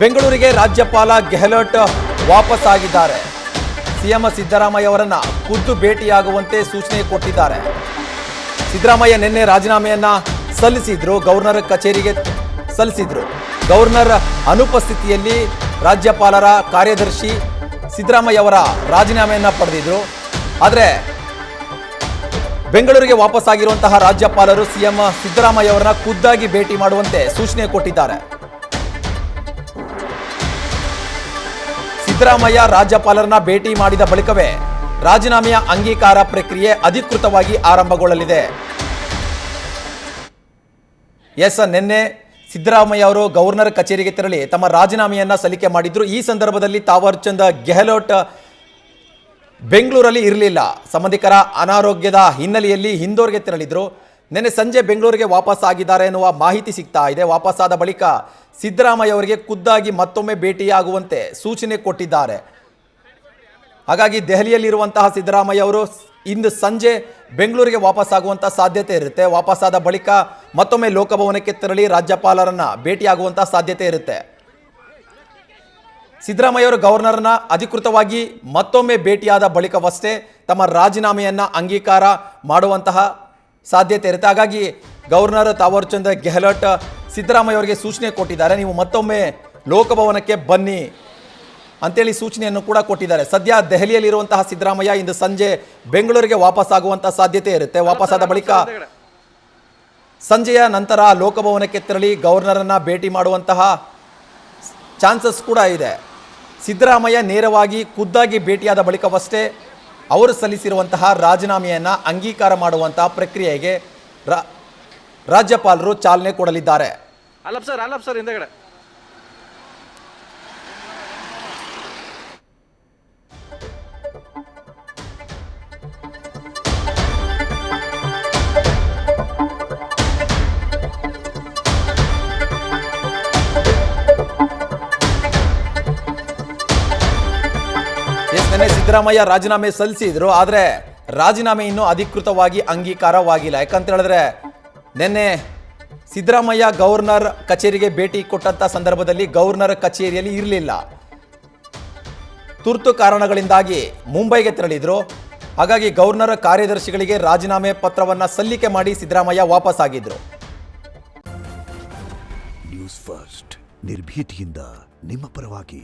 ಬೆಂಗಳೂರಿಗೆ ರಾಜ್ಯಪಾಲ ಗೆಹ್ಲೋಟ್ ವಾಪಸ್ ಆಗಿದ್ದಾರೆ. ಸಿಎಂ ಸಿದ್ದರಾಮಯ್ಯ ಅವರನ್ನ ಖುದ್ದು ಭೇಟಿಯಾಗುವಂತೆ ಸೂಚನೆ ಕೊಟ್ಟಿದ್ದಾರೆ. ಸಿದ್ದರಾಮಯ್ಯ ನಿನ್ನೆ ರಾಜೀನಾಮೆಯನ್ನ ಸಲ್ಲಿಸಿದ್ರು, ಗವರ್ನರ್ ಕಚೇರಿಗೆ ಸಲ್ಲಿಸಿದ್ರು. ಗವರ್ನರ್ ಅನುಪಸ್ಥಿತಿಯಲ್ಲಿ ರಾಜ್ಯಪಾಲರ ಕಾರ್ಯದರ್ಶಿ ಸಿದ್ದರಾಮಯ್ಯ ಅವರ ರಾಜೀನಾಮೆಯನ್ನ ಪಡೆದಿದ್ರು. ಆದರೆ ಬೆಂಗಳೂರಿಗೆ ವಾಪಸ್ ಆಗಿರುವಂತಹ ರಾಜ್ಯಪಾಲರು ಸಿಎಂ ಸಿದ್ದರಾಮಯ್ಯ ಅವರನ್ನ ಖುದ್ದಾಗಿ ಭೇಟಿ ಮಾಡುವಂತೆ ಸೂಚನೆ ಕೊಟ್ಟಿದ್ದಾರೆ. ಸಿದ್ದರಾಮಯ್ಯ ರಾಜ್ಯಪಾಲರನ್ನ ಭೇಟಿ ಮಾಡಿದ ಬಳಿಕವೇ ರಾಜೀನಾಮೆಯ ಅಂಗೀಕಾರ ಪ್ರಕ್ರಿಯೆ ಅಧಿಕೃತವಾಗಿ ಆರಂಭಗೊಳ್ಳಲಿದೆ. ನಿನ್ನೆ ಸಿದ್ದರಾಮಯ್ಯ ಅವರು ಗವರ್ನರ್ ಕಚೇರಿಗೆ ತೆರಳಿ ತಮ್ಮ ರಾಜೀನಾಮೆಯನ್ನ ಸಲ್ಲಿಕೆ ಮಾಡಿದ್ರು. ಈ ಸಂದರ್ಭದಲ್ಲಿ ತಾವರ್ ಚಂದ್ ಗೆಹ್ಲೋಟ್ ಬೆಂಗಳೂರಲ್ಲಿ ಇರಲಿಲ್ಲ. ಸಂಬಂಧಿಕರ ಅನಾರೋಗ್ಯದ ಹಿನ್ನೆಲೆಯಲ್ಲಿ ಇಂದೋರ್ಗೆ ತೆರಳಿದ್ರು. ನಿನ್ನೆ ಸಂಜೆ ಬೆಂಗಳೂರಿಗೆ ವಾಪಸ್ ಆಗಿದ್ದಾರೆ ಎನ್ನುವ ಮಾಹಿತಿ ಸಿಗ್ತಾ ಇದೆ. ವಾಪಸ್ಸಾದ ಬಳಿಕ ಸಿದ್ದರಾಮಯ್ಯ ಅವರಿಗೆ ಖುದ್ದಾಗಿ ಮತ್ತೊಮ್ಮೆ ಭೇಟಿಯಾಗುವಂತೆ ಸೂಚನೆ ಕೊಟ್ಟಿದ್ದಾರೆ. ಹಾಗಾಗಿ ದೆಹಲಿಯಲ್ಲಿರುವಂತಹ ಸಿದ್ದರಾಮಯ್ಯ ಅವರು ಇಂದು ಸಂಜೆ ಬೆಂಗಳೂರಿಗೆ ವಾಪಸ್ ಆಗುವಂಥ ಸಾಧ್ಯತೆ ಇರುತ್ತೆ. ವಾಪಸ್ಸಾದ ಬಳಿಕ ಮತ್ತೊಮ್ಮೆ ಲೋಕಭವನಕ್ಕೆ ತೆರಳಿ ರಾಜ್ಯಪಾಲರನ್ನ ಭೇಟಿಯಾಗುವಂಥ ಸಾಧ್ಯತೆ ಇರುತ್ತೆ. ಸಿದ್ದರಾಮಯ್ಯ ಅವರು ಗವರ್ನರ್ನ ಅಧಿಕೃತವಾಗಿ ಮತ್ತೊಮ್ಮೆ ಭೇಟಿಯಾದ ಬಳಿಕವಷ್ಟೇ ತಮ್ಮ ರಾಜೀನಾಮೆಯನ್ನ ಅಂಗೀಕಾರ ಮಾಡುವಂತಹ ಸಾಧ್ಯತೆ ಇರುತ್ತೆ. ಹಾಗಾಗಿ ಗವರ್ನರ್ ತಾವರ್ ಚಂದ್ ಗೆಹ್ಲೋಟ್ ಸಿದ್ದರಾಮಯ್ಯ ಅವರಿಗೆ ಸೂಚನೆ ಕೊಟ್ಟಿದ್ದಾರೆ, ನೀವು ಮತ್ತೊಮ್ಮೆ ಲೋಕಭವನಕ್ಕೆ ಬನ್ನಿ ಅಂತೇಳಿ ಸೂಚನೆಯನ್ನು ಕೂಡ ಕೊಟ್ಟಿದ್ದಾರೆ. ಸದ್ಯ ದೆಹಲಿಯಲ್ಲಿರುವಂತಹ ಸಿದ್ದರಾಮಯ್ಯ ಇಂದು ಸಂಜೆ ಬೆಂಗಳೂರಿಗೆ ವಾಪಸ್ ಆಗುವಂತಹ ಸಾಧ್ಯತೆ ಇರುತ್ತೆ. ವಾಪಸ್ಸಾದ ಬಳಿಕ ಸಂಜೆಯ ನಂತರ ಲೋಕಭವನಕ್ಕೆ ತೆರಳಿ ಗವರ್ನರನ್ನ ಭೇಟಿ ಮಾಡುವಂತಹ ಚಾನ್ಸಸ್ ಕೂಡ ಇದೆ. ಸಿದ್ದರಾಮಯ್ಯ ನೇರವಾಗಿ ಖುದ್ದಾಗಿ ಭೇಟಿಯಾದ ಬಳಿಕವಷ್ಟೇ ಅವರು ಸಲ್ಲಿಸಿರುವಂತಹ ರಾಜೀನಾಮೆಯನ್ನು ಅಂಗೀಕಾರ ಮಾಡುವಂತಹ ಪ್ರಕ್ರಿಯೆಗೆ ರಾಜ್ಯಪಾಲರು ಚಾಲನೆ ಕೊಡಲಿದ್ದಾರೆ. ಹಿಂದೆಗಡೆ ಸಿದ್ದರಾಮಯ್ಯ ರಾಜೀನಾಮೆ ಸಲ್ಲಿಸಿದ್ರು, ಆದರೆ ರಾಜೀನಾಮೆ ಇನ್ನೂ ಅಧಿಕೃತವಾಗಿ ಅಂಗೀಕಾರವಾಗಿಲ್ಲ. ಯಾಕಂತ ಹೇಳಿದ್ರೆ ನಿನ್ನೆ ಸಿದ್ದರಾಮಯ್ಯ ಗವರ್ನರ್ ಕಚೇರಿಗೆ ಭೇಟಿ ಕೊಟ್ಟಂತ ಸಂದರ್ಭದಲ್ಲಿ ಗವರ್ನರ್ ಕಚೇರಿಯಲ್ಲಿ ಇರಲಿಲ್ಲ. ತುರ್ತು ಕಾರಣಗಳಿಂದಾಗಿ ಮುಂಬೈಗೆ ತೆರಳಿದ್ರು. ಹಾಗಾಗಿ ಗವರ್ನರ್ ಕಾರ್ಯದರ್ಶಿಗಳಿಗೆ ರಾಜೀನಾಮೆ ಪತ್ರವನ್ನ ಸಲ್ಲಿಕೆ ಮಾಡಿ ಸಿದ್ದರಾಮಯ್ಯ ವಾಪಸ್ ಆಗಿದ್ರು. ನ್ಯೂಸ್ ಫಸ್ಟ್ ನಿರ್ಭೀತಿಯಿಂದ ನಿಮ್ಮ ಪರವಾಗಿ.